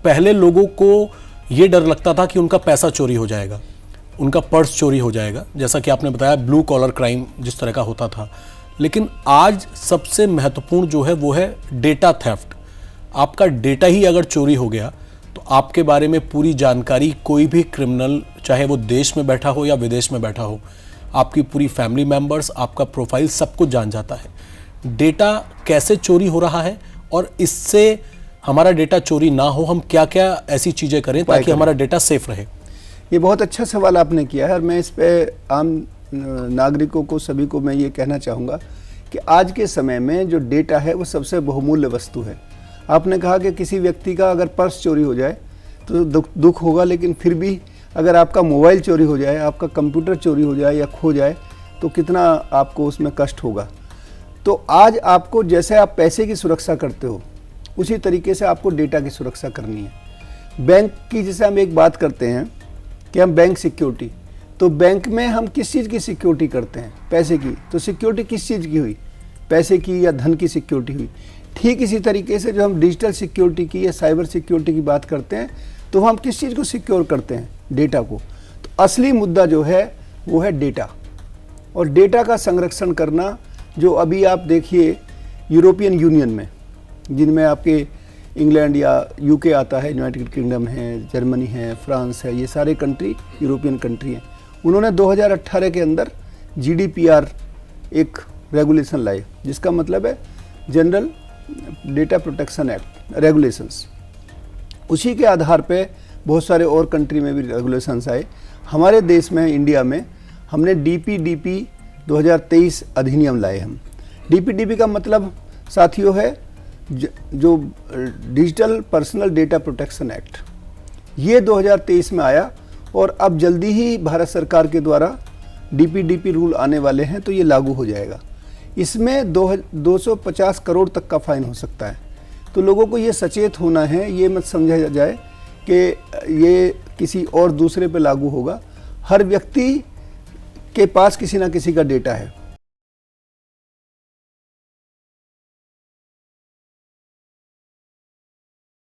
पहले लोगों को ये डर लगता था कि उनका पैसा चोरी हो जाएगा, उनका पर्स चोरी हो जाएगा, जैसा कि आपने बताया ब्लू कॉलर क्राइम जिस तरह का होता था। लेकिन आज सबसे महत्वपूर्ण जो है वो है डेटा थेफ्ट। आपका डेटा ही अगर चोरी हो गया तो आपके बारे में पूरी जानकारी कोई भी क्रिमिनल, चाहे वो देश में बैठा हो या विदेश में बैठा हो, आपकी पूरी फैमिली मेंबर्स, आपका प्रोफाइल सब कुछ जान जाता है। डेटा कैसे चोरी हो रहा है और इससे हमारा डेटा चोरी ना हो, हम क्या क्या ऐसी चीज़ें करें ताकि हमारा डेटा सेफ रहे? ये बहुत अच्छा सवाल आपने किया है और मैं इस पे आम नागरिकों को, सभी को मैं ये कहना चाहूँगा कि आज के समय में जो डेटा है वो सबसे बहुमूल्य वस्तु है। आपने कहा कि किसी व्यक्ति का अगर पर्स चोरी हो जाए तो दुख होगा, लेकिन फिर भी अगर आपका मोबाइल चोरी हो जाए, आपका कंप्यूटर चोरी हो जाए या खो जाए तो कितना आपको उसमें कष्ट होगा। तो आज आपको, जैसे आप पैसे की सुरक्षा करते हो उसी तरीके से आपको डेटा की सुरक्षा करनी है। बैंक की जैसे हम एक बात करते हैं कि हम बैंक सिक्योरिटी, तो बैंक में हम किस चीज़ की सिक्योरिटी करते हैं? पैसे की। तो सिक्योरिटी किस चीज़ की हुई? पैसे की या धन की सिक्योरिटी हुई। ठीक इसी तरीके से जो हम डिजिटल सिक्योरिटी की या साइबर सिक्योरिटी की बात करते हैं तो हम किस चीज़ को सिक्योर करते हैं? डेटा को। तो असली मुद्दा जो है वो है डेटा, और डेटा का संरक्षण करना। जो अभी आप देखिए यूरोपियन यूनियन में, जिनमें आपके इंग्लैंड या यूके आता है, यूनाइटेड किंगडम है, जर्मनी है, फ्रांस है, ये सारे कंट्री यूरोपियन कंट्री हैं। उन्होंने 2018 के अंदर GDPR एक रेगुलेशन लाए, जिसका मतलब है general data protection act regulations. उसी के आधार पे बहुत सारे और कंट्री में भी रेगुलेशंस आए। हमारे देश में, इंडिया में, हमने DPDP 2023 अधिनियम लाए हम। DPDP का मतलब साथियों है जो digital personal data protection act, ये 2023 में आया और अब जल्दी ही भारत सरकार के द्वारा DPDP रूल आने वाले हैं, तो ये लागू हो जाएगा। इसमें 250 करोड़ तक का फाइन हो सकता है। तो लोगों को ये सचेत होना है, ये मत समझा जाए कि ये किसी और दूसरे पे लागू होगा। हर व्यक्ति के पास किसी ना किसी का डेटा है।